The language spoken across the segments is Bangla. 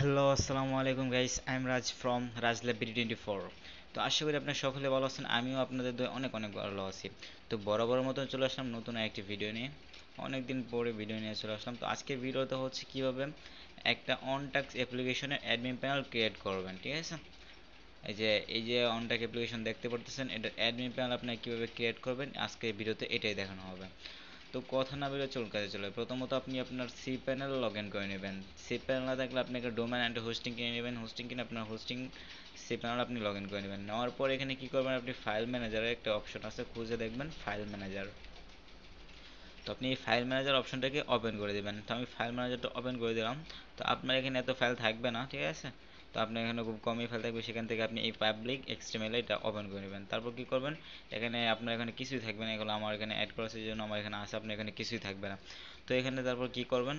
হ্যালো, আসসালামু আলাইকুম guys. I am Raj from Raj lab BD24। তো আশা করি আপনারা সকলে ভালো আছেন। আমিও আপনাদের দয়ে অনেক অনেক ভালো আছি। তো বরাবর মতন চলে আসলাম নতুন একটি ভিডিও নিয়ে। অনেক দিন পরে ভিডিও নিয়ে চলে আসলাম। তো আজকের ভিডিওতে হচ্ছে কিভাবে একটা অনটাক্স অ্যাপ্লিকেশনের অ্যাডমিন প্যানেল ক্রিয়েট করবেন, ঠিক আছে? এই যে অনটাক্স অ্যাপ্লিকেশন দেখতে পারতেছেন, এটা অ্যাডমিন প্যানেল আপনি কিভাবে ক্রিয়েট করবেন আজকের ভিডিওতে এটাই দেখানো হবে। তো কথা না বলে চুল কাজে চলে। প্রথমত আপনি আপনার সি প্যানেল লগ ইন করে নেবেন। সি প্যানেল না থাকলে আপনি একটা ডোমেন অ্যান্ড হোস্টিং কিনে নেবেন। হোস্টিং কিনে আপনার হোস্টিং সি প্যানেল আপনি লগ ইন করে নেবেন। নেওয়ার পর এখানে কি করবেন, আপনি ফাইল ম্যানেজারের একটা অপশন আছে, খুঁজে দেখবেন ফাইল ম্যানেজার। তো আপনি এই ফাইল ম্যানেজার অপশনটাকে ওপেন করে দেবেন। তো আমি ফাইল ম্যানেজারটা ওপেন করে দিলাম। তো আপনার এখানে এত ফাইল থাকবে না, ঠিক আছে? তো আপনার এখানে খুব কমই ফাইল থাকবে, সেখান থেকে আপনি এই পাবলিক এক্সটিএমএল এটা ওপেন করে নেবেন। তারপর কি করবেন, এখানে আপনার এখানে কিছুই থাকবে না, এগুলো আমার এখানে অ্যাড করা আছে, এই জন্য আমার এখানে আছে, আপনার এখানে কিছুই থাকবে না। তো এখানে তারপর কি করবেন,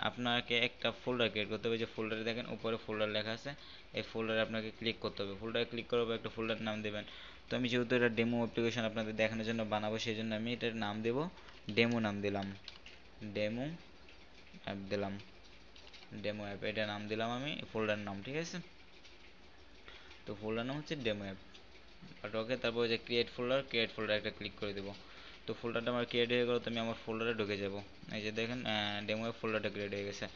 আপনাকে একটা ফোল্ডার ক্রিয়েট করতে হবে। যে ফোল্ডারে দেখেন উপরে ফোল্ডার লেখা আছে, এই ফোল্ডারে আপনাকে ক্লিক করতে হবে। ফোল্ডারে ক্লিক করার পর একটা ফোল্ডার নাম দেবেন। তো আমি যেহেতু এটা ডেমো অ্যাপ্লিকেশন আপনাদের দেখানোর জন্য বানাবো, সেই জন্য আমি এটার নাম দেবো ডেমো, নাম দিলাম ডেমো অ্যাপ দিলাম। ডেমো অ্যাপ এটা নাম দিলাম আমি ফোল্ডার নাম, ঠিক আছে? তো ফোল্ডার নাম হচ্ছে ডেমো অ্যাপ। বাট ওকে, তারপর যে ক্রিয়েট ফোল্ডার একটা ক্লিক করে দেবো। তো ফোল্ডারটা আমার ক্রিয়েট হয়ে গেলো। তো আমি আমার ফোল্ডারে ঢুকে যাব। এই যে দেখেন ডেমো অ্যাপ ফোল্ডারটা ক্রিয়েট হয়ে গেছে।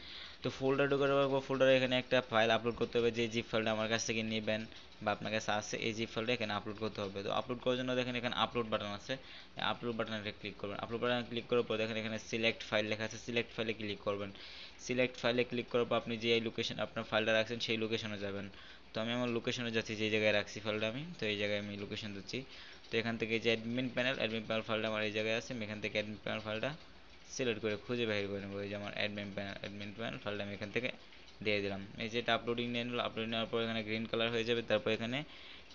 তো ফোল্ডার ঢুকে যাওয়ার পর ফোল্ডারে এখানে একটা ফাইল আপলোড করতে হবে। যে জিপ ফাইলটা আমার কাছ থেকে নেবেন বা আপনার কাছে আছে, এই জিপ ফাইলটা এখানে আপলোড করতে হবে। তো আপলোড করার জন্য দেখেন এখানে আপলোড বাটন আছে, আপলোড বাটনে ক্লিক করবেন। আপলোড বাটনে ক্লিক করার পর দেখেন এখানে সিলেক্ট ফাইল লেখা আছে, সিলেক্ট ফাইলে ক্লিক করবেন। সিলেক্ট ফাইলে ক্লিক করার পর আপনি যে এই লোকেশন আপনার ফাইলটা রাখছেন সেই লোকেশনে যাবেন। তো আমি আমার লোকেশনে যাচ্ছি, যে জায়গায় রাখছি ফাইলটা আমি, তো এই জায়গায় আমি লোকেশন দিচ্ছি। তো এখান থেকে যে অ্যাডমিন প্যানেল ফাইলটা আমার এই জায়গায় আছে, আমি এখান থেকে অ্যাডমিন প্যানেল ফাইলটা সিলেক্ট করে খুঁজে বের করে নেবো। এই যে আমার অ্যাডমিন প্যানেল ফাইলটা আমি এখান থেকে দিয়ে দিলাম। এই যে এটা আপলোডিং নিয়ে নিল, আপলোড নেওয়ার পর এখানে গ্রিন কালার হয়ে যাবে। তারপর এখানে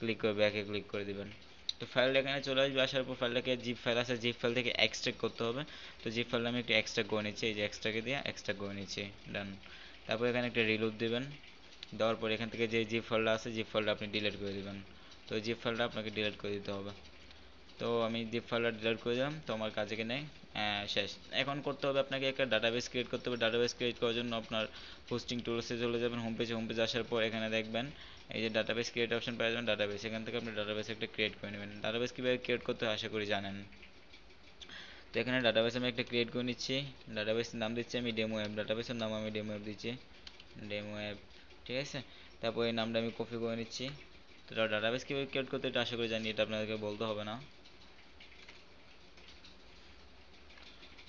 ক্লিক করে ব্যাকে ক্লিক করে দিবেন। তো ফাইলটা এখানে চলে আসবে। আসার পর ফাইলটাকে জিপ ফাইল আছে, জিপ ফাইল থেকে এক্সট্রাক্ট করতে হবে। তো জিপ ফাইলটা আমি একটু এক্সট্রাক্ট করে নিচ্ছি, এই যে এক্সট্রাকে দিয়ে এক্সট্রাক্ট করে নিচ্ছি। ডান। তারপর এখানে একটা রিলোড দিবেন। দেওয়ার পর এখান থেকে যে জিপ ফাইলটা আছে, জিপ ফাইলটা আপনি ডিলিট করে দিবেন। তো জিপ ফাইলটা আপনাকে ডিলিট করে দিতে হবে। তো আমি জিপ ফাইলটা ডিলিট করে দিলাম। তো আমার কাজ এখানে শেষ। এখন করতে হবে আপনাকে একটা ডাটাবেস ক্রিয়েট করতে হবে। ডাটাবেস ক্রিয়েট করার জন্য আপনার হোস্টিং টুলসে চলে যাবেন, হোম পেজে আসার পর এখানে দেখবেন এই যে ডাটাবেস ক্রিয়েট অপশন পেয়ে যাবেন। ডাটাবেস, এখান থেকে আপনি ডাটাবেস একটা ক্রিয়েট করে নেবেন। ডাটাবেস কীভাবে ক্রিয়েট করতে হয় আশা করি জানেন। তো এখানে ডাটাবেস আমি একটা ক্রিয়েট করে নিচ্ছি। ডাটাবেসের নাম দিচ্ছি আমি ডেমো অ্যাপ। ডাটাবেসের নাম আমি ডেমো অ্যাপ দিচ্ছি, ডেমো অ্যাপ, ঠিক আছে? তারপর এই নামটা আমি কপি করে নিচ্ছি। তো ডাটাবেস কীভাবে ক্রিয়েট করতে এটা আশা করি জানি, এটা আপনাদেরকে বলতে হবে না।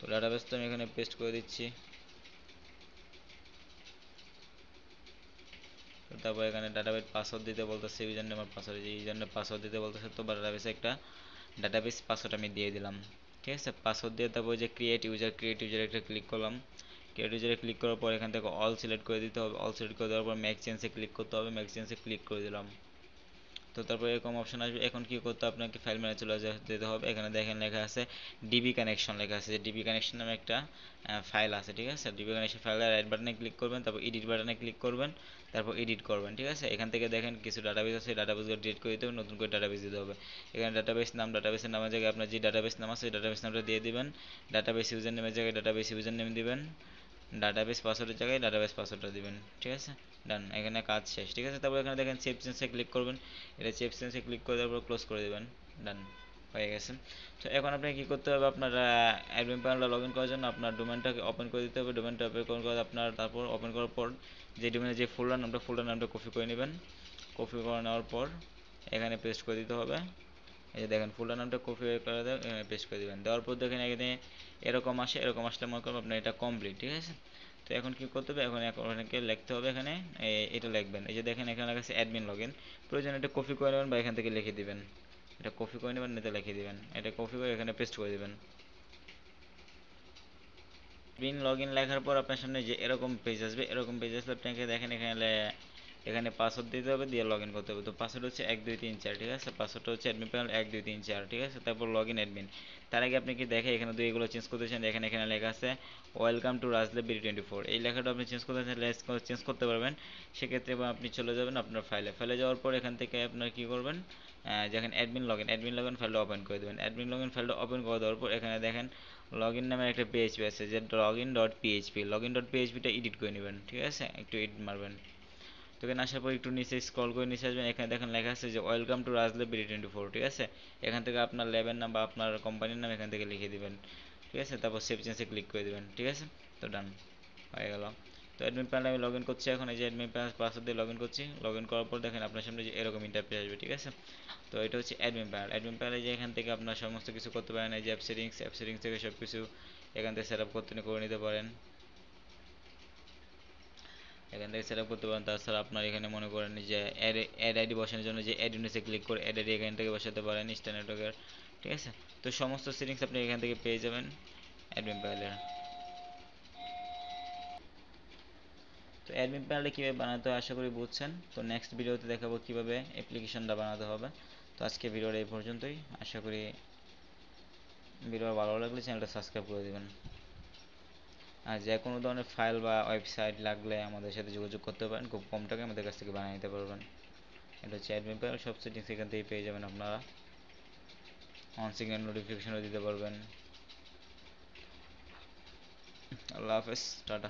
তো ডাটাবেসটা আমি এখানে পেস্ট করে দিচ্ছি। তো তারপর এখানে ডাটাবেস পাসওয়ার্ড দিতে বলতেছে, ইউজার নেম আর পাসওয়ার্ড, এই ইউজার নেম পাসওয়ার্ড দিতে বলতেছে। তো ডাটাবেসে একটা ডাটাবেস পাসওয়ার্ড আমি দিয়ে দিলাম, ঠিক আছে? পাসওয়ার্ড দিয়ে তারপর যে ক্রিয়েট ইউজার একটা ক্লিক করলাম। ক্রিয়েট ইউজারে ক্লিক করার পর এখান থেকে অল সিলেক্ট করে দিতে হবে। অল সিলেক্ট করে দেওয়ার পর ম্যাক চেঞ্জে ক্লিক করতে হবে। ম্যাক চেঞ্জে ক্লিক করে দিলাম। তো তারপর এরকম অপশন আসবে। এখন কি করতে হবে, আপনাকে ফাইল ম্যানেজার চলে যেতে হবে। এখানে দেখেন লেখা আছে ডিবি কানেকশন, লেখা আছে যে ডিবি কানেকশন নামে একটা ফাইল আছে, ঠিক আছে? ডিবি কানেকশন ফাইলের রাইট বাটনে ক্লিক করবেন, তারপর এডিট বাটনে ক্লিক করবেন, তারপর এডিট করবেন, ঠিক আছে? এখান থেকে দেখেন কিছু ডাটাবেস আছে, ডাটাবেসগুলো ডিলিট করে দিতে হবে, নতুন করে ডাটাবেস দিতে হবে। এখানে ডাটাবেসের নামের জায়গায় আপনার যে ডাটাবেস নাম আছে, ডাটাবেস নামটা দিয়ে দিবেন। ডাটাবেস ইউজার নেমের জায়গায় ডাটাবেস ইউজার নেম দিবেন। ডাটাবেস পাসওয়ার্ডের জায়গায় ডাটাবেস পাসওয়ার্ডটা দিবেন, ঠিক আছে? ডান, এখানে কাজ শেষ, ঠিক আছে? তারপর এখানে দেখেন সেভ চেঞ্জে ক্লিক করবেন। এটা সেভ চেঞ্জে ক্লিক করে দেওয়ার পর ক্লোজ করে দেবেন। ডান, হয়ে গেছে। তো এখন আপনাকে কী করতে হবে, আপনার অ্যাডমিন প্যানেলটা লগ ইন করার জন্য আপনার ডোমেনটাকে ওপেন করে দিতে হবে। ডোমেনটা ওপেন করে আপনার তারপর ওপেন করার পর যে ডোমেনের যে ফোল্ডার নামটা কপি করে নেবেন। কপি করে নেওয়ার পর এখানে পেস্ট করে দিতে হবে। এই যে দেখেন ফোল্ডার নামটা কপি করে পেস্ট করে দেবেন। দেওয়ার পর দেখেন এখানে এরকম আসে, এরকম আসলে মনে করবেন আপনার এটা কমপ্লিট, ঠিক আছে? তো এখন কি করতে হবে, এখন এখানে লিখতে হবে, এখানে এটা লিখবেন। এই যে দেখেন এখানে লেখা আছে অ্যাডমিন লগইন। প্রয়োজন এটা কপি করে নেবেন বা এখান থেকে লিখে দিবেন। এটা কপি করে নেবেন, এটা লিখে দিবেন। এটা কপি করে এখানে পেস্ট করে দিবেন। অ্যাডমিন লগইন লেখার পর আপনার সামনে যে এরকম পেজ আসবে, এরকম পেজ আসলে আপনাকে দেখেন এখানে পাসওয়ার্ড দিতে হবে, দিয়ে লগ ইন করতে হবে। তো পাসওয়ার্ড হচ্ছে 1 2 3 4, ঠিক আছে? পাসওয়ার্ডটা হচ্ছে অ্যাডমিন প্যানেল 1 2 3 4, ঠিক আছে? তারপর লগ ইন অ্যাডমিন। তার আগে আপনি কি দেখে এখানে এগুলো চেঞ্জ করতে চান, এখানে এখানে লেখা আছে ওয়েলকাম টু রাজল্যাব BD24, এই লেখাটা আপনি চেঞ্জ করতে চাইলে চেঞ্জ করতে পারবেন। সেক্ষেত্রে আপনি চলে যাবেন আপনার ফাইলে যাওয়ার পর এখান থেকে আপনার কি করবেন, যেখানে অ্যাডমিন লগইন ফাইলটা ওপেন করে দেবেন। অ্যাডমিন লগইন ফাইলটা ওপেন করে দেওয়ার পর এখানে দেখেন লগ ইন নামে একটা পিএইচপি আছে, যে লগইন.php, লগইন.phpটা এডিট করে নেবেন, ঠিক আছে? একটু এডিট মারবেন। তো এখানে আসার পর একটু নিচে স্ক্রল করে নিচে আসবেন, এখানে দেখেন লেখা আছে যে ওয়েলকাম টু রাজল্যাব BD24, ঠিক আছে। এখান থেকে আপনার ল্যাবের নাম বা আপনার কোম্পানির নাম এখান থেকে লিখে দিবেন, ঠিক আছে। তারপর সেভ চেঞ্জে ক্লিক করে দিবেন, ঠিক আছে। তো ডান হয়ে গেল। তো অ্যাডমিন প্যানেলে আমি লগ ইন করছি এখন, এই যে অ্যাডমিন প্যানেল পাসওয়ার্ড দিয়ে লগ ইন করছি। লগ ইন করার পর দেখেন আপনার সামনে যে এরকম ইন্টারফেস আসবে, ঠিক আছে। তো এটা হচ্ছে অ্যাডমিন প্যানেল। অ্যাডমিন প্যানেলে যে এখান থেকে আপনার সমস্ত কিছু করতে পারেন, এই যে অ্যাপ সেটিংস থেকে সব কিছু এখান থেকে সেট আপ করে নিতে পারেন, এখান থেকে সেট আপ করতে পারেন। তাছাড়া আপনার এখানে মনে করেন যে অ্যাড আইডি বসানোর জন্য যে অ্যাড ইউনিসে ক্লিক করে অ্যাড আইডি এখান থেকে বসাতে পারেন স্টার নেটওয়ার্কের, ঠিক আছে। তো সমস্ত সেটিংস আপনি এখান থেকে পেয়ে যাবেন অ্যাডমিন প্যানেলের। তো অ্যাডমিন প্যানেলটা কীভাবে বানাতে হয় আশা করি বুঝছেন। তো নেক্সট ভিডিওতে দেখাবো কীভাবে অ্যাপ্লিকেশনটা বানাতে হবে। তো আজকে ভিডিওটা এই পর্যন্তই, আশা করি ভিডিও ভালো লাগলে চ্যানেলটা সাবস্ক্রাইব করে দেবেন। আর যে কোনো ধরনের ফাইল বা ওয়েবসাইট লাগলে আমাদের সাথে যোগাযোগ করতে পারেন, খুব কম টাকায় আমাদের কাছ থেকে বানিয়ে নিতে পারবেন। এটা হচ্ছে অ্যাডমিন প্যানেল, সব সেটিংস এখান থেকেই পেয়ে যাবেন আপনারা। অন সিগন্যাল নোটিফিকেশনও দিতে পারবেন। আল্লাহ হাফেজ, টাটা।